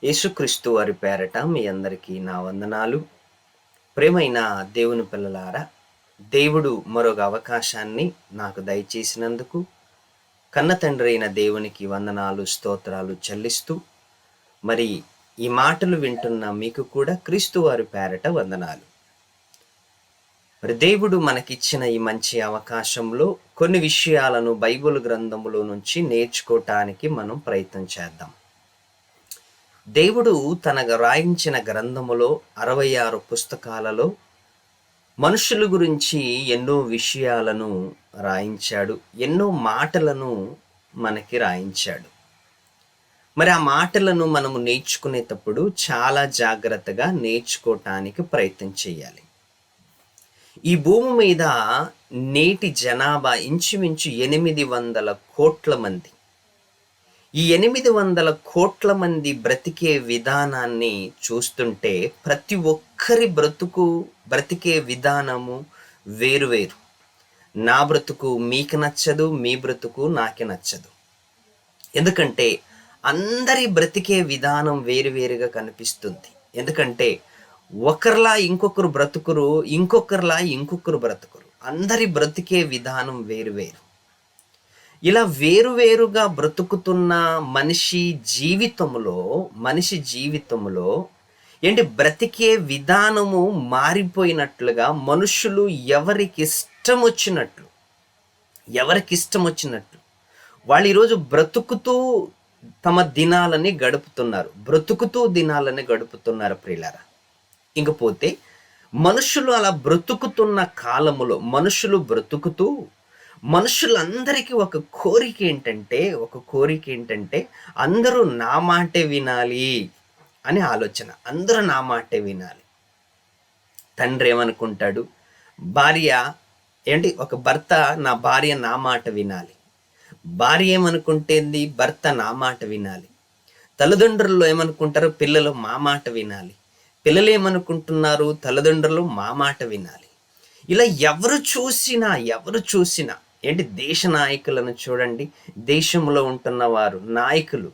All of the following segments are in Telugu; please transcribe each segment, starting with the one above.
యేసుక్రీస్తు వారి పేరట మీ అందరికీ నా వందనాలు. ప్రియమైన దేవుని పిల్లలారా, దేవుడు మరొక అవకాశాన్ని నాకు దయచేసినందుకు కన్న తండ్రి అయిన దేవునికి వందనాలు, స్తోత్రాలు చెల్లిస్తూ, మరి ఈ మాటలు వింటున్న మీకు కూడా క్రీస్తు వారి పేరట వందనాలు. మరి దేవుడు మనకిచ్చిన ఈ మంచి అవకాశంలో కొన్ని విషయాలను బైబిల్ గ్రంథములో నుంచి నేర్చుకోవటానికి మనం ప్రయత్నం చేద్దాం. దేవుడు తనకు రాయించిన గ్రంథములో 66 పుస్తకాలలో మనుషుల గురించి ఎన్నో విషయాలను రాయించాడు, ఎన్నో మాటలను మనకి రాయించాడు. మరి ఆ మాటలను మనము నేర్చుకునేటప్పుడు చాలా జాగ్రత్తగా నేర్చుకోవటానికి ప్రయత్నం చేయాలి. ఈ భూమి మీద నేటి జనాభా ఇంచుమించు 800 కోట్ల మంది. ఈ 800 కోట్ల మంది బ్రతికే విధానాన్ని చూస్తుంటే ప్రతి ఒక్కరి బ్రతికే విధానము వేరువేరు. నా బ్రతుకు మీకు నచ్చదు, మీ బ్రతుకు నాకే నచ్చదు. ఎందుకంటే అందరి బ్రతికే విధానం వేరువేరుగా కనిపిస్తుంది. ఎందుకంటే ఒకరిలా ఇంకొకరు బ్రతుకురు, ఇంకొకరిలా ఇంకొకరు బ్రతుకురు. అందరి బ్రతికే విధానం వేరువేరు. ఇలా వేరువేరుగా బ్రతుకుతున్న మనిషి జీవితంలో ఏంటి బ్రతికే విధానము మారిపోయినట్లుగా మనుషులు ఎవరికి ఇష్టం వచ్చినట్లు వాళ్ళు ఈరోజు బ్రతుకుతూ తమ దినాలని గడుపుతున్నారు ప్రియులారా. ఇంకపోతే మనుషులు అలా బ్రతుకుతున్న కాలములో మనుషులందరికీ ఒక కోరిక ఏంటంటే అందరూ నా మాటే వినాలి అనే ఆలోచన. అందరూ నా మాటే వినాలి. తండ్రి ఏమనుకుంటాడు, ఒక భర్త నా భార్య నా మాట వినాలి. భార్య ఏమనుకుంటేంది, భర్త నా మాట వినాలి. తల్లిదండ్రులు ఏమనుకుంటారు, పిల్లలు మా మాట వినాలి. పిల్లలు ఏమనుకుంటున్నారు, తల్లిదండ్రులు మా మాట వినాలి. ఇలా ఎవరు చూసినా దేశ నాయకులను చూడండి. దేశంలో ఉంటున్న వారు నాయకులు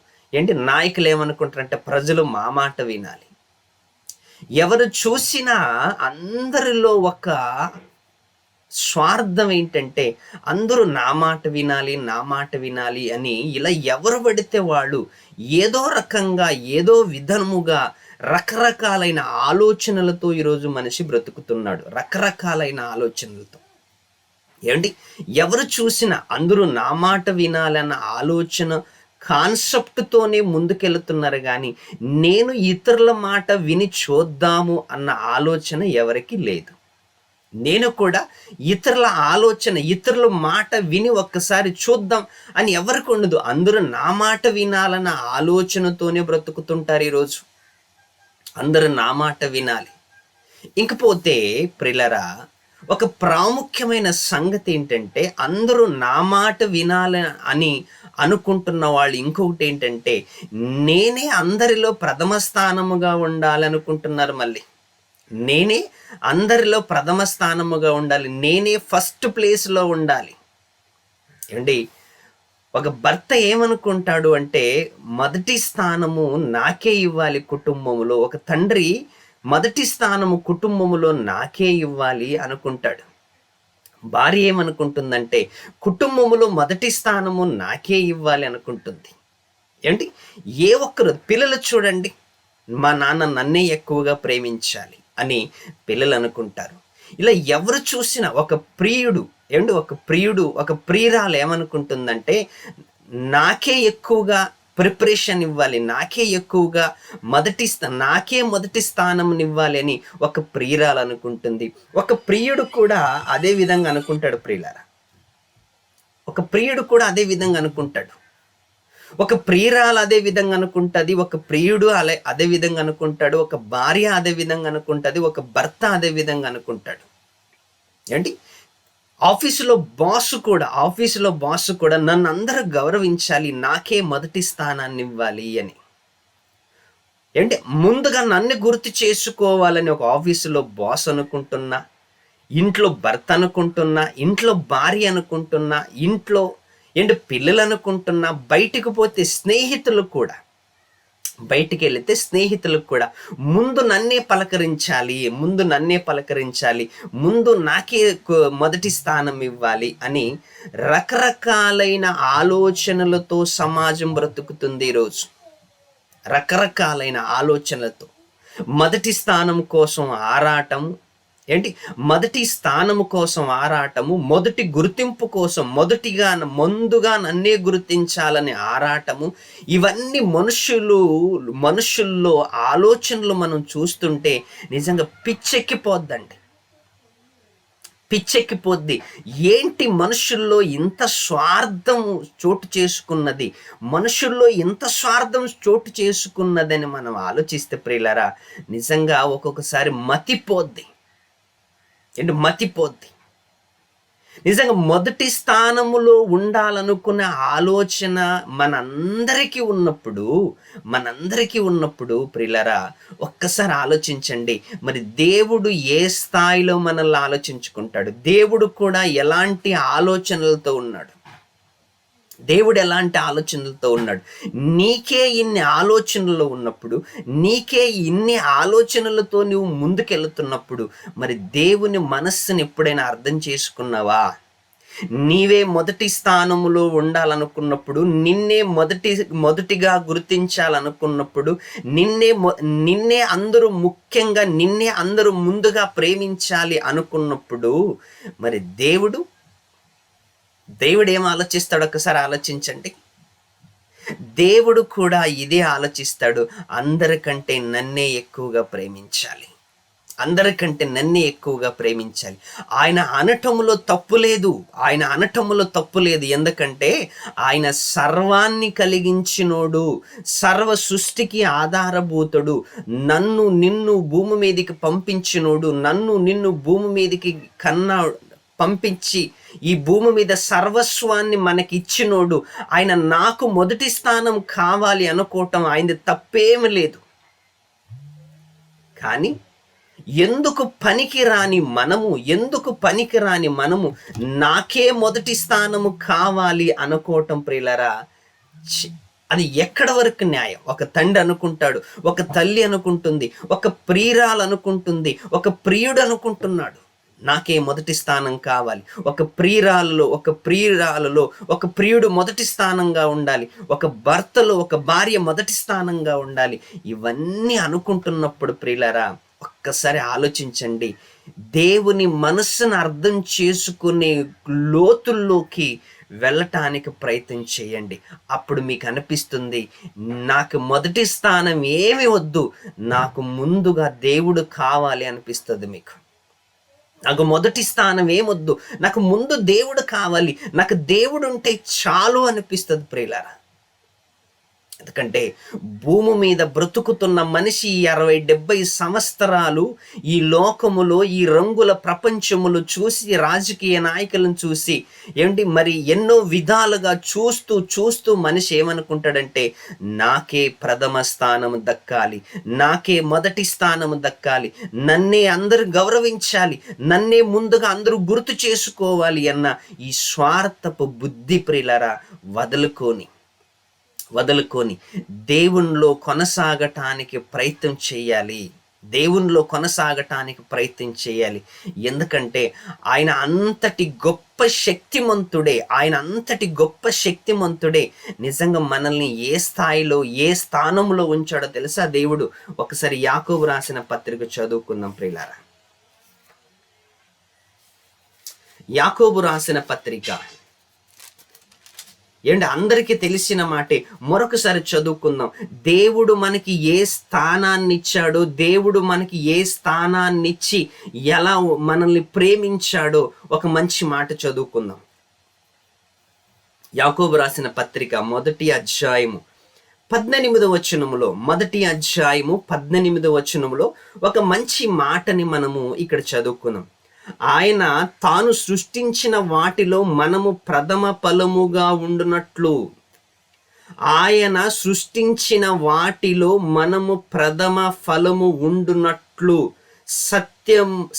ఏమనుకుంటారంటే ప్రజలు మా మాట వినాలి. ఎవరు చూసినా అందరిలో ఒక స్వార్థం ఏంటంటే అందరూ నా మాట వినాలి అని ఇలా ఎవరు పడితే వాళ్ళు ఏదో రకంగా ఏదో విధముగా రకరకాలైన ఆలోచనలతో ఈరోజు మనిషి బ్రతుకుతున్నాడు. రకరకాలైన ఆలోచనలతో ఎవరు చూసినా అందరూ నా మాట వినాలన్న ఆలోచన కాన్సెప్ట్తోనే ముందుకెళ్తున్నారు, కానీ నేను ఇతరుల మాట విని చూద్దాము అన్న ఆలోచన ఎవరికి లేదు. నేను కూడా ఇతరుల మాట విని ఒక్కసారి చూద్దాం అని ఎవరికి ఉండదు. అందరూ నా మాట వినాలన్న ఆలోచనతోనే బ్రతుకుతుంటారు ఈరోజు. అందరూ నా మాట వినాలి. ఇంకపోతే ప్రిలరా, ఒక ప్రాముఖ్యమైన సంగతి ఏంటంటే అందరూ నా మాట వినాలి అని అనుకుంటున్న వాళ్ళు ఇంకొకటి ఏంటంటే నేనే అందరిలో ప్రథమ స్థానముగా ఉండాలనుకుంటున్నారు. మళ్ళీ నేనే అందరిలో ప్రథమ స్థానముగా ఉండాలి, నేనే ఫస్ట్ ప్లేస్లో ఉండాలి. ఒక భర్త ఏమనుకుంటాడు అంటే మొదటి స్థానము నాకే ఇవ్వాలి కుటుంబములో. ఒక తండ్రి మొదటి స్థానము కుటుంబములో నాకే ఇవ్వాలి అనుకుంటాడు. భార్య ఏమనుకుంటుందంటే కుటుంబములో మొదటి స్థానము నాకే ఇవ్వాలి అనుకుంటుంది. ఏ ఒక్కరు పిల్లలు చూడండి, మా నాన్న నన్నే ఎక్కువగా ప్రేమించాలి అని పిల్లలు అనుకుంటారు. ఇలా ఎవరు చూసినా ఒక ప్రియురాలు ఏమనుకుంటుందంటే నాకే ఎక్కువగా ప్రిపరేషన్ ఇవ్వాలి, నాకే ఎక్కువగా నాకే మొదటి స్థానం ఇవ్వాలి అని ఒక ప్రియురాలు అనుకుంటుంది. ఒక ప్రియుడు కూడా అదే విధంగా అనుకుంటాడు ప్రియులారా. ఒక ప్రియుడు కూడా అదే విధంగా అనుకుంటాడు. ఒక ప్రియురాలు అదే విధంగా అనుకుంటుంది, ఒక ప్రియుడు అదే విధంగా అనుకుంటాడు, ఒక భార్య అదే విధంగా అనుకుంటుంది, ఒక భర్త అదే విధంగా అనుకుంటాడు. ఆఫీసులో బాస్ కూడా నన్ను అందరూ గౌరవించాలి, నాకే మొదటి స్థానాన్ని ఇవ్వాలి అని. ముందుగా నన్ను గుర్తు చేసుకోవాలని ఒక ఆఫీసులో బాస్ అనుకుంటున్నా, ఇంట్లో భర్త అనుకుంటున్నా, ఇంట్లో భార్య అనుకుంటున్నా, ఇంట్లో పిల్లలు అనుకుంటున్నా, బయటకు పోతే స్నేహితులు కూడా బయటికి వెళితే స్నేహితులకు కూడా ముందు నన్నే పలకరించాలి, ముందు నాకే మొదటి స్థానం ఇవ్వాలి అని రకరకాలైన ఆలోచనలతో సమాజం బ్రతుకుతుంది ఈరోజు. రకరకాలైన ఆలోచనలతో మొదటి స్థానం కోసం ఆరాటం, మొదటి స్థానము కోసం ఆరాటము, మొదటి గుర్తింపు కోసం ముందుగా నన్నే గుర్తించాలని ఆరాటము, ఇవన్నీ మనుషుల్లో ఆలోచనలు మనం చూస్తుంటే నిజంగా పిచ్చెక్కిపోద్ది. ఏంటి మనుషుల్లో ఇంత స్వార్థం చోటు చేసుకున్నదని మనం ఆలోచిస్తే ప్రియులారా, నిజంగా ఒక్కొక్కసారి మతిపోద్ది. నిజంగా మొదటి స్థానములో ఉండాలనుకునే ఆలోచన మనందరికీ ఉన్నప్పుడు ప్రియులారా, ఒక్కసారి ఆలోచించండి. మరి దేవుడు ఏ స్థాయిలో మనల్ని ఆలోచించుకుంటాడు? దేవుడు కూడా ఎలాంటి ఆలోచనలతో ఉన్నాడు? నీకే ఇన్ని ఆలోచనలు ఉన్నప్పుడు, నీకే ఇన్ని ఆలోచనలతో నువ్వు ముందుకెళ్తున్నప్పుడు, మరి దేవుని మనస్సుని ఎప్పుడైనా అర్థం చేసుకున్నావా? నీవే మొదటి స్థానములో ఉండాలనుకున్నప్పుడు, నిన్నే మొదటిగా గుర్తించాలనుకున్నప్పుడు, నిన్నే అందరూ ముఖ్యంగా నిన్నే అందరూ ముందుగా ప్రేమించాలి అనుకున్నప్పుడు, మరి దేవుడు ఏం ఆలోచిస్తాడు? ఒకసారి ఆలోచించండి. దేవుడు కూడా ఇదే ఆలోచిస్తాడు. అందరికంటే నన్నే ఎక్కువగా ప్రేమించాలి. ఆయన అనటములో తప్పు లేదు. ఎందుకంటే ఆయన సర్వాన్ని కలిగించినోడు, సర్వ సృష్టికి ఆధారభూతుడు, నన్ను నిన్ను భూమి మీదకి పంపించినోడు, నన్ను నిన్ను భూమి మీదకి పంపించి ఈ భూమి మీద సర్వస్వాన్ని మనకి ఇచ్చినోడు, ఆయన నాకు మొదటి స్థానం కావాలి అనుకోవటం ఆయనది తప్పేమి లేదు. కానీ ఎందుకు పనికిరాని మనము నాకే మొదటి స్థానము కావాలి అనుకోవటం ప్రియులారా, అది ఎక్కడ వరకు న్యాయం? ఒక తండ్రి అనుకుంటాడు, ఒక తల్లి అనుకుంటుంది, ఒక ప్రియురాలు అనుకుంటుంది, ఒక ప్రియుడు అనుకుంటున్నాడు, నాకే మొదటి స్థానం కావాలి. ఒక ప్రియురాలలో ఒక ప్రియుడు మొదటి స్థానంగా ఉండాలి, ఒక భర్తలో ఒక భార్య మొదటి స్థానంగా ఉండాలి. ఇవన్నీ అనుకుంటున్నప్పుడు ప్రియులారా, ఒక్కసారి ఆలోచించండి. దేవుని మనస్సును అర్థం చేసుకునే లోతుల్లోకి వెళ్ళటానికి ప్రయత్నం చేయండి. అప్పుడు మీకు అనిపిస్తుంది, నాకు మొదటి స్థానం ఏమి వద్దు, నాకు ముందుగా దేవుడు కావాలి అనిపిస్తుంది. నాకు మొదటి స్థానం ఏమొద్దు, నాకు ముందు దేవుడు కావాలి, నాకు దేవుడు ఉంటే చాలు అనిపిస్తుంది ప్రియులారా. ఎందుకంటే భూమి మీద బ్రతుకుతున్న మనిషి 60-70 సంవత్సరాలు ఈ లోకములో, ఈ రంగుల ప్రపంచములు చూసి, రాజకీయ నాయకులను చూసి, మరి ఎన్నో విధాలుగా చూస్తూ మనిషి ఏమనుకుంటాడంటే, నాకే ప్రథమ స్థానం దక్కాలి, నాకే మొదటి స్థానం దక్కాలి, నన్నే అందరూ గౌరవించాలి, నన్నే ముందుగా అందరూ గుర్తు చేసుకోవాలి అన్న ఈ స్వార్థపు బుద్ధి ప్రియులారా వదులుకొని దేవునిలో కొనసాగటానికి ప్రయత్నం చేయాలి. ఎందుకంటే ఆయన అంతటి గొప్ప శక్తిమంతుడే. నిజంగా మనల్ని ఏ స్థానంలో ఉంచాడో తెలుసా దేవుడు? ఒకసారి యాకోబు రాసిన పత్రిక చదువుకుందాం ప్రియులారా. యాకోబు రాసిన పత్రిక అందరికీ తెలిసిన మాటే, మరొకసారి చదువుకుందాం. దేవుడు మనకి ఏ స్థానాన్ని ఇచ్చాడో, దేవుడు మనకి ఏ స్థానాన్నిచ్చి ఎలా మనల్ని ప్రేమించాడో ఒక మంచి మాట చదువుకుందాం. యాకోబు రాసిన పత్రిక మొదటి అధ్యాయము 18వ వచనములో ఒక మంచి మాటని మనము ఇక్కడ చదువుకుందాం. ఆయన తాను సృష్టించిన వాటిలో మనము ప్రథమ ఫలముగా ఉండునట్లు,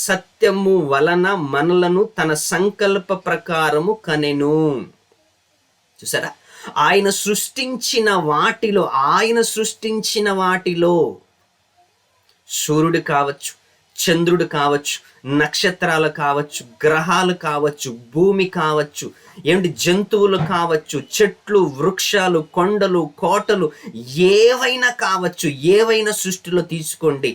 సత్యము వలన మనలను తన సంకల్ప ప్రకారము కనెను. చూసారా? ఆయన సృష్టించిన వాటిలో సూర్యుడు కావచ్చు, చంద్రుడు కావచ్చు, నక్షత్రాలు కావచ్చు, గ్రహాలు కావచ్చు, భూమి కావచ్చు, జంతువులు కావచ్చు, చెట్లు, వృక్షాలు, కొండలు, కోటలు, ఏవైనా కావచ్చు, ఏవైనా సృష్టిలో తీసుకోండి,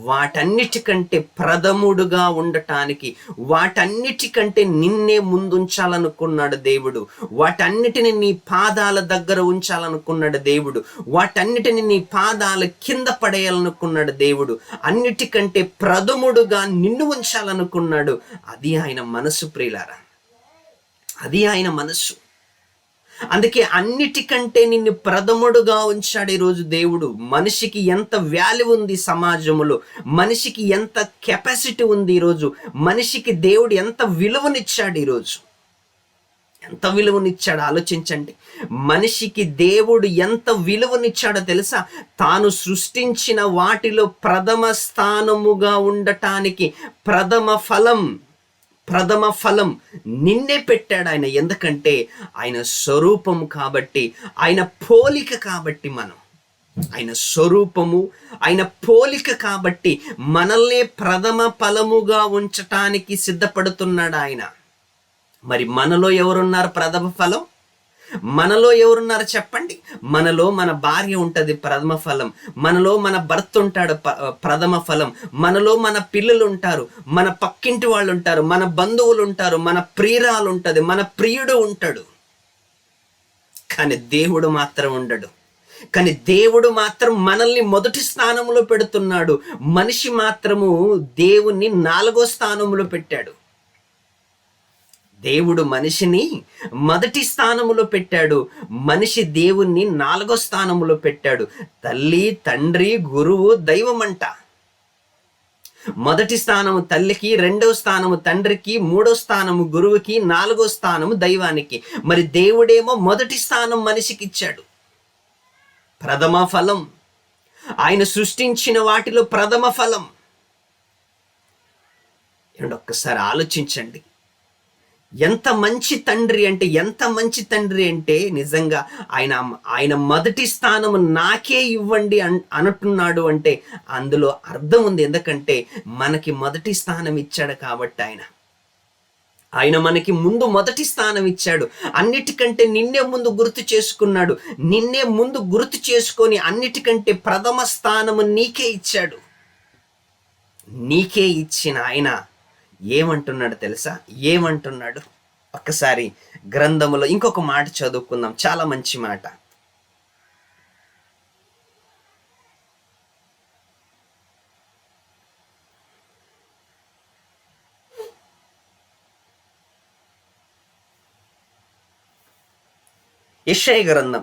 వాటన్నిటికంటే ప్రథముడుగా ఉండటానికి, వాటన్నిటికంటే నిన్నే ముందుంచాలనుకున్నాడు దేవుడు. వాటన్నిటిని నీ పాదాల దగ్గర ఉంచాలనుకున్నాడు దేవుడు. వాటన్నిటిని నీ పాదాల కింద పడేయాలనుకున్నాడు దేవుడు. అన్నిటికంటే ప్రథముడుగా నిన్ను ఉంచాలనుకున్నాడు. అది ఆయన మనసు ప్రియులారా, అది ఆయన మనసు. అందుకే అన్నిటికంటే నిన్ను ప్రథముడుగా ఉంచాడు ఈరోజు దేవుడు. మనిషికి ఎంత వాల్యూ ఉంది సమాజంలో, మనిషికి ఎంత కెపాసిటీ ఉంది ఈరోజు, మనిషికి దేవుడు ఎంత విలువనిచ్చాడు ఈరోజు, ఎంత విలువనిచ్చాడు ఆలోచించండి. మనిషికి దేవుడు ఎంత విలువనిచ్చాడో తెలుసా? తాను సృష్టించిన వాటిలో ప్రథమ స్థానముగా ఉండటానికి ప్రథమ ఫలం నిన్నే పెట్టాడు ఆయన. ఎందుకంటే ఆయన స్వరూపము కాబట్టి, ఆయన పోలిక కాబట్టి, ఆయన స్వరూపము, ఆయన పోలిక కాబట్టి మనల్ని ప్రథమ ఫలముగా ఉంచటానికి సిద్ధపడుతున్నాడు ఆయన. మరి మనలో ఎవరున్నారు ప్రథమ ఫలం? మనలో ఎవరున్నారు చెప్పండి? మనలో మన భార్య ఉంటుంది ప్రథమ ఫలం, మనలో మన భర్త ఉంటాడు ప్రథమ ఫలం, మనలో మన పిల్లలు ఉంటారు, మన పక్కింటి వాళ్ళు ఉంటారు, మన బంధువులు ఉంటారు, మన ప్రియురాలు ఉంటుంది, మన ప్రియుడు ఉంటాడు. కానీ దేవుడు మాత్రం ఉండడు. కానీ దేవుడు మాత్రం మనల్ని మొదటి స్థానంలో పెడుతున్నాడు. మనిషి మాత్రము దేవుణ్ణి 4వ స్థానంలో పెట్టాడు. దేవుడు మనిషిని మొదటి స్థానములో పెట్టాడు, మనిషి దేవుణ్ణి 4వ స్థానములో పెట్టాడు. తల్లి, తండ్రి, గురువు, దైవం అంట. మొదటి స్థానము తల్లికి, 2వ స్థానము తండ్రికి, 3వ స్థానము గురువుకి, 4వ స్థానము దైవానికి. మరి దేవుడేమో మొదటి స్థానం మనిషికి ఇచ్చాడు. ప్రథమ ఫలం, ఆయన సృష్టించిన వాటిలో ప్రథమ ఫలం. ఒక్కసారి ఆలోచించండి. ఎంత మంచి తండ్రి అంటే నిజంగా ఆయన మొదటి స్థానం నాకే ఇవ్వండి అంటున్నాడు అంటే అందులో అర్థం ఉంది. ఎందుకంటే మనకి మొదటి స్థానం ఇచ్చాడు కాబట్టి ఆయన మనకి ముందు మొదటి స్థానం ఇచ్చాడు. అన్నిటికంటే నిన్నే ముందు గుర్తు చేసుకున్నాడు. నిన్నే ముందు గుర్తు చేసుకొని అన్నిటికంటే ప్రథమ స్థానము నీకే ఇచ్చాడు. నీకే ఇచ్చిన ఆయన ఏమంటున్నాడు తెలుసా? ఏమంటున్నాడు? ఒక్కసారి గ్రంథములో ఇంకొక మాట చదువుకుందాం, చాలా మంచి మాట. యెషయా గ్రంథం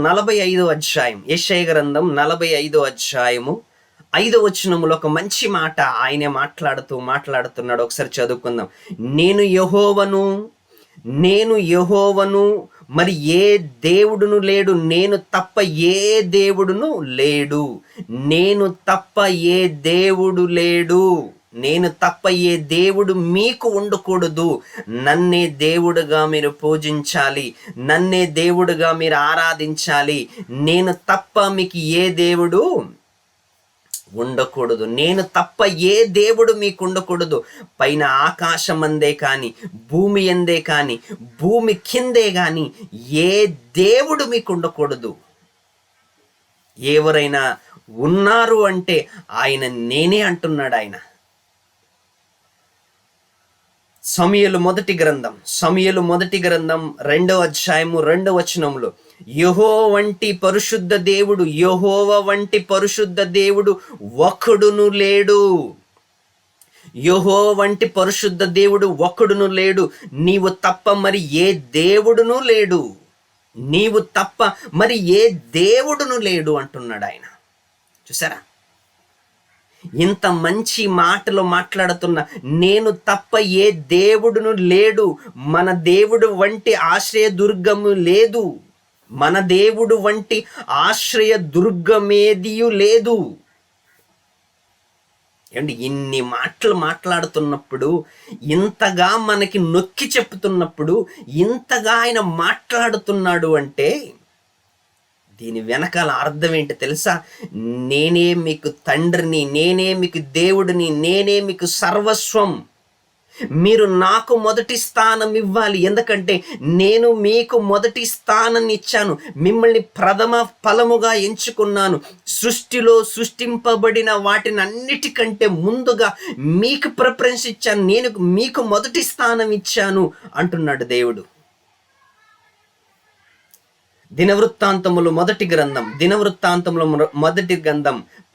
45వ అధ్యాయం, యెషయా గ్రంథం 45వ అధ్యాయము 5వ వచనములో ఒక మంచి మాట ఆయనే మాట్లాడుతున్నాడు. ఒకసారి చదువుకుందాం. నేను యెహోవాను, మరి ఏ దేవుడును లేడు, నేను తప్ప ఏ దేవుడును లేడు, నేను తప్ప ఏ దేవుడు లేడు, నేను తప్ప ఏ దేవుడు మీకు ఉండకూడదు. నన్నే దేవుడుగా మీరు పూజించాలి, నన్నే దేవుడుగా మీరు ఆరాధించాలి. నేను తప్ప మీకు ఏ దేవుడు ఉండకూడదు, నేను తప్ప ఏ దేవుడు మీకు ఉండకూడదు. పైన ఆకాశం అందే కానీ, భూమి అందే కానీ, భూమి కిందే కానీ ఏ దేవుడు మీకు ఉండకూడదు. ఎవరైనా ఉన్నారు అంటే ఆయన నేనే అంటున్నాడు. ఆయన సమూయేలు మొదటి గ్రంథం 2వ అధ్యాయము 2వ వచనంలో యెహోవా వంటి పరిశుద్ధ దేవుడు ఒకడును లేడు. యెహోవా వంటి పరిశుద్ధ దేవుడు ఒకడును లేడు, నీవు తప్ప మరి ఏ దేవుడును లేడు, నీవు తప్ప మరి ఏ దేవుడును లేడు అంటున్నాడు ఆయన. చూసారా? ఇంత మంచి మాటలు మాట్లాడుతున్నా, నేను తప్ప ఏ దేవుడును లేడు, మన దేవుడు వంటి ఆశ్రయ దుర్గము లేదు, మన దేవుడు వంటి ఆశ్రయ దుర్గమేదియు లేదు. ఏమండి, ఇన్ని మాటలు మాట్లాడుతున్నప్పుడు, ఇంతగా మనకి నొక్కి చెప్తున్నప్పుడు, ఇంతగా ఆయన మాట్లాడుతున్నాడు అంటే దీని వెనకాల అర్థం ఏంటి తెలుసా? నేనే మీకు తండ్రిని, నేనే మీకు దేవుడిని, నేనే మీకు సర్వస్వం. మీరు నాకు మొదటి స్థానం ఇవ్వాలి. ఎందుకంటే నేను మీకు మొదటి స్థానాన్ని ఇచ్చాను, మిమ్మల్ని ప్రథమ ఫలముగా ఎంచుకున్నాను. సృష్టిలో సృష్టింపబడిన వాటిని అన్నిటికంటే ముందుగా మీకు ప్రిఫరెన్స్ ఇచ్చాను, నేను మీకు మొదటి స్థానం ఇచ్చాను అంటున్నాడు దేవుడు. దినవృత్తాంతములు మొదటి గ్రంథం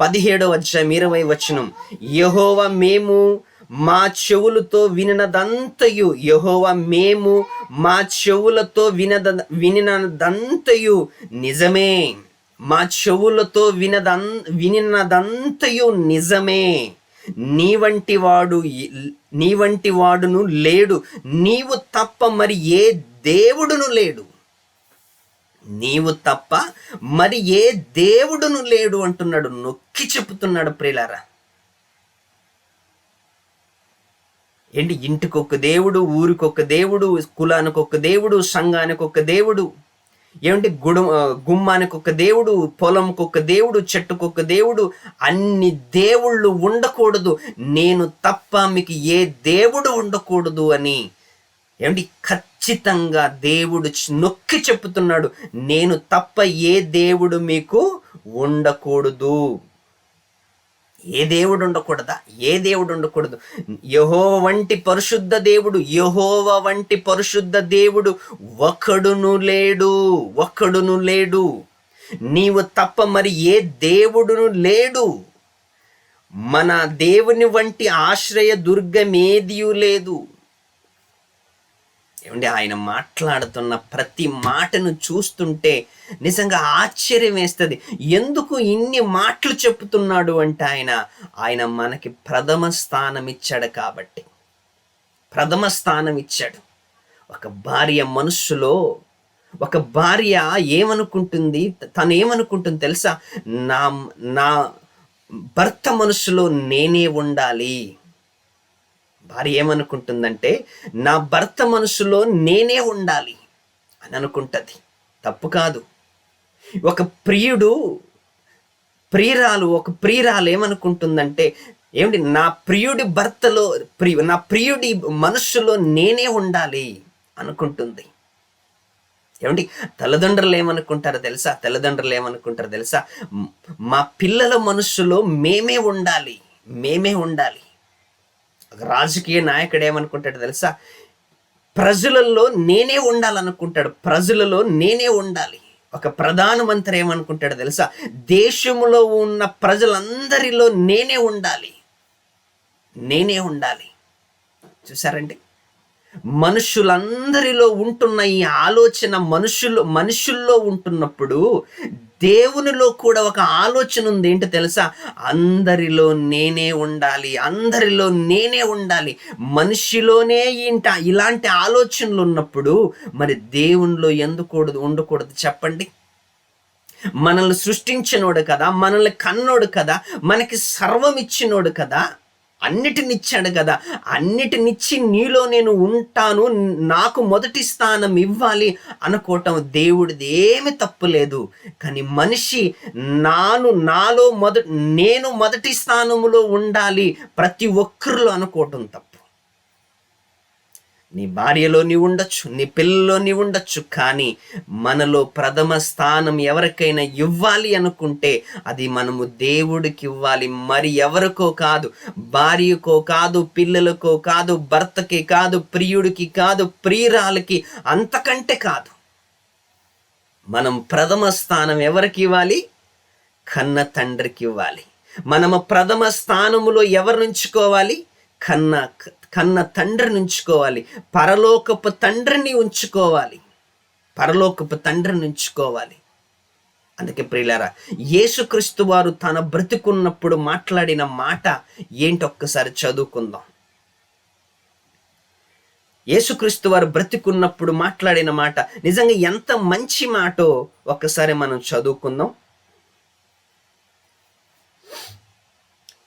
17వ అధ్యాయం 20వ వచనం. యెహోవా మేము మా చెవులతో వినినదంతయు, యెహోవా మేము మా చెవులతో వినినదంతయు నిజమే, మా చెవులతో వినినదంతయు నిజమే. నీ వంటి వాడును లేడు, నీవు తప్ప మరి ఏ దేవుడును లేడు, నీవు తప్ప మరి ఏ దేవుడును లేడు అంటున్నాడు, నొక్కి చెప్తున్నాడు. ప్రియులారా, ఏంటి, ఇంటికొక దేవుడు, ఊరికొక దేవుడు, కులానికి ఒక దేవుడు, సంఘానికి ఒక దేవుడు, ఏమిటి గుమ్మానికి ఒక దేవుడు, పొలంకి ఒక దేవుడు, చెట్టుకొక దేవుడు, అన్ని దేవుళ్ళు ఉండకూడదు, నేను తప్ప మీకు ఏ దేవుడు ఉండకూడదు అని ఏమిటి ఖచ్చితంగా దేవుడు నొక్కి చెప్తున్నాడు. నేను తప్ప ఏ దేవుడు మీకు ఉండకూడదు. ఏ దేవుడు ఉండకూడదా? ఏ దేవుడు ఉండకూడదు. యెహోవా వంటి పరిశుద్ధ దేవుడు, యెహోవా వంటి పరిశుద్ధ దేవుడు ఒకడును లేడు. నీవు తప్ప మరి ఏ దేవుడును లేడు. మన దేవుని వంటి ఆశ్రయ దుర్గమేదియూ లేదు. ఏమండి, ఆయన మాట్లాడుతున్న ప్రతి మాటను చూస్తుంటే నిజంగా ఆశ్చర్యం వేస్తుంది. ఎందుకు ఇన్ని మాటలు చెప్తున్నాడు అంటే ఆయన మనకి ప్రథమ స్థానం ఇచ్చాడు కాబట్టి. ప్రథమ స్థానం ఇచ్చాడు. ఒక భార్య ఏమనుకుంటుంది, తను ఏమనుకుంటుంది తెలుసా? నా భర్త మనసులో నేనే ఉండాలి. భార్య ఏమనుకుంటుందంటే నా భర్త మనసులో నేనే ఉండాలి అని అనుకుంటుంది. తప్పు కాదు. ఒక ప్రియురాలు ఏమనుకుంటుందంటే ఏమిటి, నా ప్రియుడి మనస్సులో నేనే ఉండాలి అనుకుంటుంది. ఏమిటి, తల్లిదండ్రులు ఏమనుకుంటారో తెలుసా? మా పిల్లల మనస్సులో మేమే ఉండాలి. ఒక రాజకీయ నాయకుడు ఏమనుకుంటాడు తెలుసా? ప్రజలలో నేనే ఉండాలి. ఒక ప్రధానమంత్రి ఏమనుకుంటాడు తెలుసా? దేశంలో ఉన్న ప్రజలందరిలో నేనే ఉండాలి. చూసారండి, మనుషులందరిలో ఉంటున్న ఈ ఆలోచన మనుషుల్లో ఉంటున్నప్పుడు దేవునిలో కూడా ఒక ఆలోచన ఉంది. ఏంటో తెలుసా? అందరిలో నేనే ఉండాలి. మనిషిలోనే ఇలాంటి ఆలోచనలు ఉన్నప్పుడు మరి దేవునిలో ఎందుకు ఉండకూడదు చెప్పండి? మనల్ని సృష్టించినోడు కదా, మనల్ని కన్నోడు కదా, మనకి సర్వం ఇచ్చినోడు కదా, అన్నిటినిచ్చాడు కదా, అన్నిటినిచ్చి నీలో నేను ఉంటాను, నాకు మొదటి స్థానం ఇవ్వాలి అనుకోవటం దేవుడిది ఏమి తప్పు లేదు. కానీ మనిషి నేను మొదటి స్థానంలో ఉండాలి ప్రతి ఒక్కరిలో అనుకోవటం తప్పు. నీ భార్యలో నీవు ఉండొచ్చు, నీ పిల్లల్లో నీవు ఉండొచ్చు, కానీ మనలో ప్రథమ స్థానం ఎవరికైనా ఇవ్వాలి అనుకుంటే అది మనము దేవుడికి ఇవ్వాలి. మరి ఎవరికో కాదు, భార్యకో కాదు, పిల్లలకో కాదు, భర్తకి కాదు, ప్రియుడికి కాదు, ప్రియురాలకి, అంతకంటే కాదు. మనం ప్రథమ స్థానం ఎవరికి ఇవ్వాలి? కన్న తండ్రికి ఇవ్వాలి. మనము ప్రథమ స్థానములో ఎవరు ఉంచుకోవాలి? కన్న తండ్రిని ఉంచుకోవాలి. పరలోకపు తండ్రిని ఉంచుకోవాలి. అందుకే ప్రియులారా, యేసుక్రీస్తు వారు తన బ్రతికున్నప్పుడు మాట్లాడిన మాట ఏంటి ఒక్కసారి చదువుకుందాం. యేసుక్రీస్తు వారు బ్రతికున్నప్పుడు మాట్లాడిన మాట నిజంగా ఎంత మంచి మాటో ఒక్కసారి మనం చదువుకుందాం.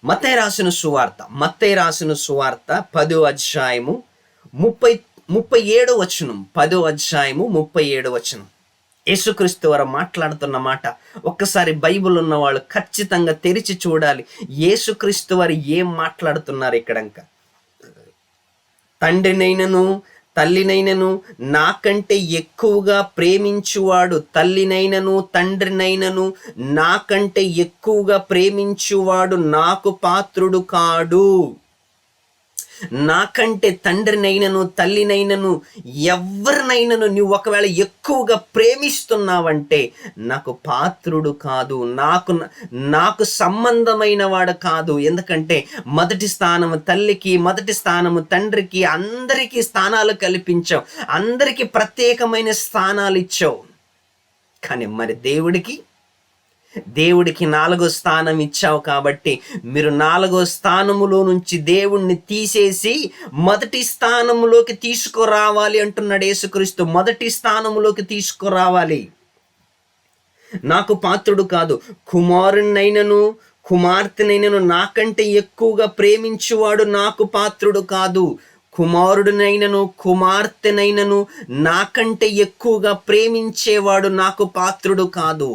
మత్తయి రాసిన సువార్త 10వ అధ్యాయము 37 వచనం. 10వ అధ్యాయము 37 వచనం. యేసుక్రీస్తు వారు మాట్లాడుతున్న మాట ఒక్కసారి బైబిల్ ఉన్న వాళ్ళు ఖచ్చితంగా తెరిచి చూడాలి. యేసుక్రీస్తు వారు ఏం మాట్లాడుతున్నారు ఇక్కడంక. తండ్రినైనను తల్లినైనను నాకంటే ఎక్కువగా ప్రేమించువాడు, తల్లినైనను తండ్రినైనను నాకంటే ఎక్కువగా ప్రేమించువాడు నాకు పాత్రుడు కాడు. నాకంటే తండ్రినైనను తల్లినైనను ఎవరినైనను నువ్వు ఒకవేళ ఎక్కువగా ప్రేమిస్తున్నావంటే నాకు పాత్రుడు కాదు, నాకు సంబంధమైన వాడు కాదు. ఎందుకంటే మొదటి స్థానము తల్లికి, మొదటి స్థానము తండ్రికి, అందరికీ స్థానాలు కల్పించావు, అందరికీ ప్రత్యేకమైన స్థానాలు ఇచ్చావు. కానీ మరి దేవుడికి 4వ స్థానం ఇచ్చావు. కాబట్టి మీరు 4వ స్థానములో నుంచి దేవుణ్ణి తీసేసి మొదటి స్థానములోకి తీసుకురావాలి అంటున్నాడు యేసుక్రీస్తు. మొదటి స్థానములోకి తీసుకురావాలి. నాకు పాత్రుడు కాదు, కుమారుణ్ణైనను కుమార్తెనైనను నాకంటే ఎక్కువగా ప్రేమించువాడు నాకు పాత్రుడు కాదు. కుమారుడినైనను కుమార్తెనైనను నాకంటే ఎక్కువగా ప్రేమించేవాడు నాకు పాత్రుడు కాదు.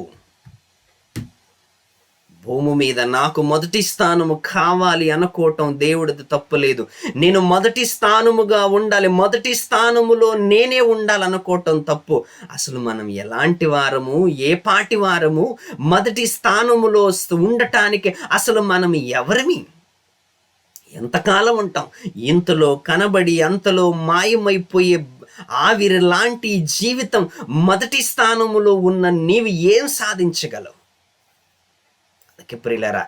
భూమి మీద నాకు మొదటి స్థానము కావాలి అనుకోవటం దేవుడిది తప్పులేదు. నేను మొదటి స్థానముగా ఉండాలి, మొదటి స్థానములో నేనే ఉండాలనుకోవటం తప్పు. అసలు మనం ఎలాంటి వారము, ఏ పాటి వారము, మొదటి స్థానములో ఉండటానికి అసలు మనం ఎవరిమి? ఎంతకాలం ఉంటాం? ఇంతలో కనబడి అంతలో మాయమైపోయే ఆవిరి లాంటి జీవితం. మొదటి స్థానములో ఉన్న నీవు ఏం సాధించగలవు? ప్రియులారా,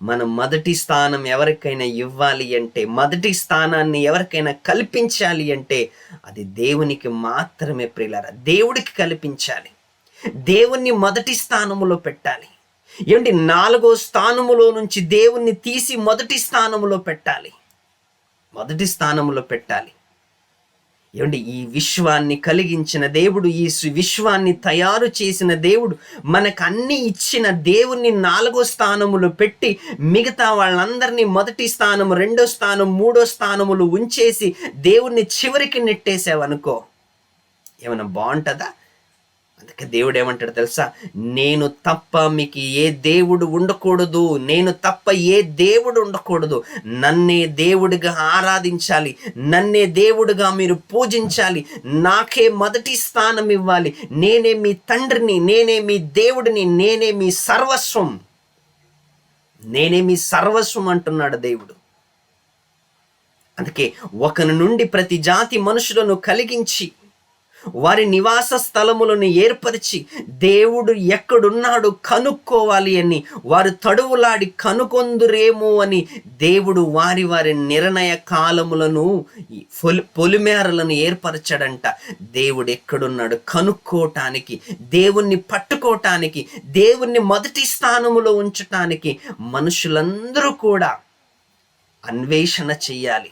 మనం మొదటి స్థానం ఎవరికైనా ఇవ్వాలి అంటే, మొదటి స్థానాన్ని ఎవరికైనా కల్పించాలి అంటే అది దేవునికి మాత్రమే. ప్రియులారా, దేవుడికి కల్పించాలి, దేవుణ్ణి మొదటి స్థానములో పెట్టాలి. ఏమంటే 4వ స్థానములో నుంచి దేవుణ్ణి తీసి మొదటి స్థానములో పెట్టాలి, మొదటి స్థానములో పెట్టాలి. ఏమండి, ఈ విశ్వాన్ని కలిగించిన దేవుడు, ఈ విశ్వాన్ని తయారు చేసిన దేవుడు, మనకు అన్ని ఇచ్చిన దేవుణ్ణి 4వ స్థానములో పెట్టి మిగతా వాళ్ళందరినీ మొదటి స్థానం, 2వ స్థానం, 3వ స్థానములు ఉంచేసి దేవుణ్ణి చివరికి నెట్టేసావనుకో, ఏమైనా బాగుంటుందా? అందుకే దేవుడు ఏమంటాడు తెలుసా? నేను తప్ప మీకు ఏ దేవుడు ఉండకూడదు, నేను తప్ప ఏ దేవుడు ఉండకూడదు. నన్నే దేవుడిగా ఆరాధించాలి, నన్నే దేవుడిగా మీరు పూజించాలి, నాకే మొదటి స్థానం ఇవ్వాలి. నేనే మీ తండ్రిని, నేనే మీ దేవుడిని, నేనే మీ సర్వస్వం, నేనే మీ సర్వస్వం అంటున్నాడు దేవుడు. అందుకే ఒకరి నుండి ప్రతి జాతి మనుషులను కలిగించి వారి నివాస స్థలములను ఏర్పరిచి దేవుడు ఎక్కడున్నాడు కనుక్కోవాలి అని వారు తడువులాడి కనుకొందురేమో అని దేవుడు వారి వారి నిర్ణయ కాలములను, పొలిమేరలను ఏర్పరచడంట. దేవుడు ఎక్కడున్నాడు కనుక్కోటానికి, దేవుణ్ణి పట్టుకోవటానికి, దేవుణ్ణి మొదటి స్థానములో ఉంచటానికి మనుషులందరూ కూడా అన్వేషణ చెయ్యాలి.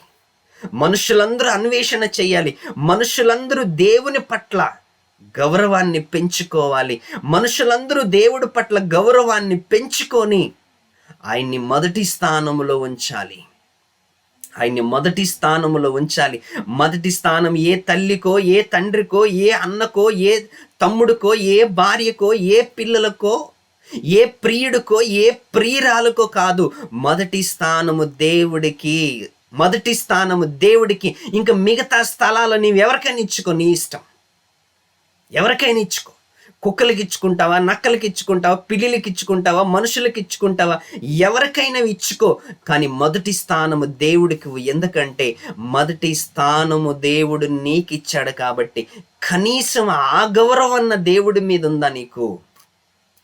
మనుషులందరూ అన్వేషణ చేయాలి. మనుషులందరూ దేవుని పట్ల గౌరవాన్ని పెంచుకోవాలి. మనుషులందరూ దేవుడి పట్ల గౌరవాన్ని పెంచుకొని ఆయన్ని మొదటి స్థానములో ఉంచాలి, ఆయన్ని మొదటి స్థానములో ఉంచాలి. మొదటి స్థానం ఏ తల్లికో, ఏ తండ్రికో, ఏ అన్నకో, ఏ తమ్ముడికో, ఏ భార్యకో, ఏ పిల్లలకో, ఏ ప్రియుడికో, ఏ ప్రియురాలకో కాదు. మొదటి స్థానము దేవుడికి, మొదటి స్థానము దేవుడికి. ఇంకా మిగతా స్థలాలు నీవు ఎవరికైనా ఇచ్చుకో, నీ ఇష్టం, ఎవరికైనా ఇచ్చుకో. కుక్కలకి ఇచ్చుకుంటావా, నక్కలకి ఇచ్చుకుంటావా, పిల్లిలకి ఇచ్చుకుంటావా, మనుషులకి ఇచ్చుకుంటావా, ఎవరికైనా ఇచ్చుకో. కానీ మొదటి స్థానము దేవుడికి. ఎందుకంటే మొదటి స్థానము దేవుడు నీకు ఇచ్చాడు కాబట్టి కనీసం ఆ గౌరవం దేవుడి మీద ఉందా నీకు?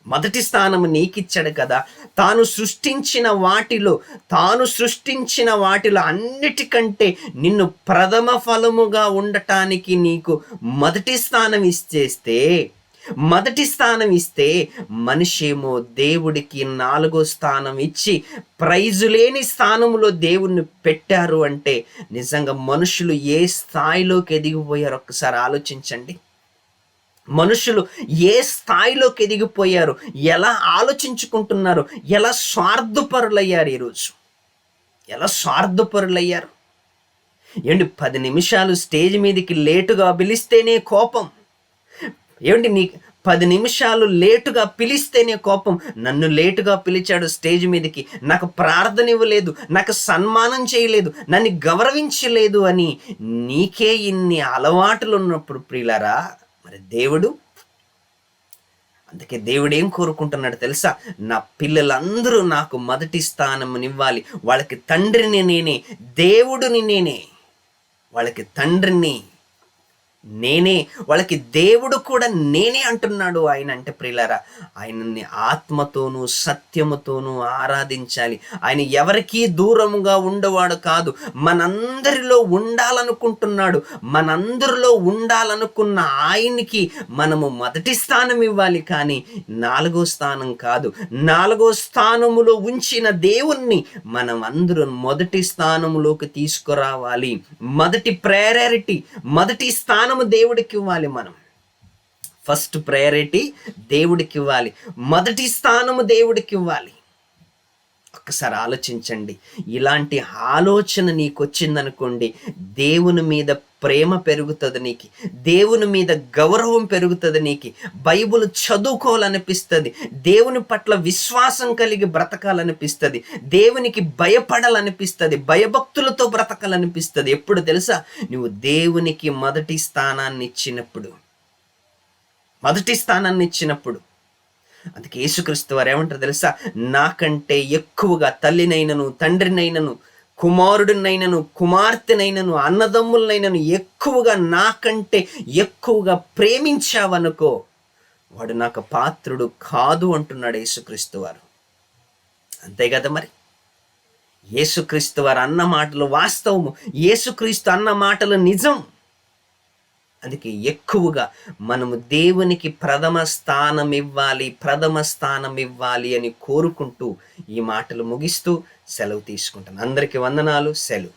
మొదటి స్థానము నీకిచ్చాడు కదా. తాను సృష్టించిన వాటిలో అన్నిటికంటే నిన్ను ప్రథమ ఫలముగా ఉండటానికి నీకు మొదటి స్థానం ఇస్తే మనిషి ఏమో దేవుడికి 4వ స్థానం ఇచ్చి ప్రైజు లేని స్థానములో దేవుణ్ణి పెట్టారు అంటే నిజంగా మనుషులు ఏ స్థాయిలోకి ఎదిగిపోయారు ఒక్కసారి ఆలోచించండి. మనుషులు ఏ స్థాయిలోకి ఎదిగిపోయారు, ఎలా ఆలోచించుకుంటున్నారు, ఎలా స్వార్థపరులయ్యారు ఈరోజు. ఎలా స్వార్థపరులయ్యారు. ఏమండి 10 నిమిషాలు స్టేజ్ మీదకి లేటుగా పిలిస్తేనే కోపం. ఏమండి 10 నిమిషాలు లేటుగా పిలిస్తేనే కోపం. నన్ను లేటుగా పిలిచాడు స్టేజ్ మీదకి, నాకు ప్రార్థన ఇవ్వలేదు, నాకు సన్మానం చేయలేదు, నన్ను గౌరవించలేదు అని నీకే ఇన్ని అలవాటులు ఉన్నప్పుడు ప్రియులారా, మరి దేవుడు, అందుకే దేవుడు ఏం కోరుకుంటున్నాడు తెలుసా? నా పిల్లలందరూ నాకు మొదటి స్థానమునివ్వాలి. వాళ్ళకి తండ్రిని నేనే, దేవుడిని నేనే, వాళ్ళకి తండ్రిని నేనే, వాళ్ళకి దేవుడు కూడా నేనే అంటున్నాడు ఆయన. అంటే ప్రియులారా, ఆయనని ఆత్మతోనూ సత్యముతోనూ ఆరాధించాలి. ఆయన ఎవరికీ దూరముగా ఉండేవాడు కాదు, మనందరిలో ఉండాలనుకుంటున్నాడు. మనందరిలో ఉండాలనుకున్న ఆయనకి మనము మొదటి స్థానం ఇవ్వాలి, కానీ 4వ స్థానం కాదు. 4వ స్థానములో ఉంచిన దేవుణ్ణి మనం అందరం మొదటి స్థానములోకి తీసుకురావాలి. మొదటి ప్రయారిటీ, మొదటి స్థానం దేవుడికి ఇవ్వాలి. మనం ఫస్ట్ ప్రయారిటీ దేవుడికి ఇవ్వాలి, మొదటి స్థానము దేవుడికి ఇవ్వాలి. ఒక్కసారి ఆలోచించండి. ఇలాంటి ఆలోచన నీకు వచ్చిందనుకోండి, దేవుని మీద ప్రేమ పెరుగుతుంది నీకు, దేవుని మీద గౌరవం పెరుగుతుంది నీకు, బైబిల్ చదువుకోవాలనిపిస్తుంది, దేవుని పట్ల విశ్వాసం కలిగి బ్రతకాలనిపిస్తుంది, దేవునికి భయపడాలనిపిస్తుంది, భయభక్తులతో బ్రతకాలనిపిస్తుంది. ఎప్పుడు తెలుసా? నువ్వు దేవునికి మొదటి స్థానాన్ని ఇచ్చినప్పుడు. అందుకే యేసుక్రీస్తు వారు ఏమంటారు తెలుసా? నాకంటే ఎక్కువగా తల్లినైనను, తండ్రినైనను, కుమారుడినైనను, కుమార్తెనైనను, అన్నదమ్ములనైనను ఎక్కువగా, నాకంటే ఎక్కువగా ప్రేమించావనుకో, వాడు నాకు పాత్రుడు కాదు అంటున్నాడు యేసుక్రీస్తు వారు. అంతే కదా మరి. యేసుక్రీస్తు వారు అన్న మాటలు వాస్తవము, యేసుక్రీస్తు అన్న మాటలు నిజం. అందుకే ఎక్కువగా మనము దేవునికి ప్రథమ స్థానం ఇవ్వాలి అని కోరుకుంటూ ఈ మాటలు ముగిస్తూ సెలవు తీసుకుంటాను. అందరికీ వందనాలు. సెలవు.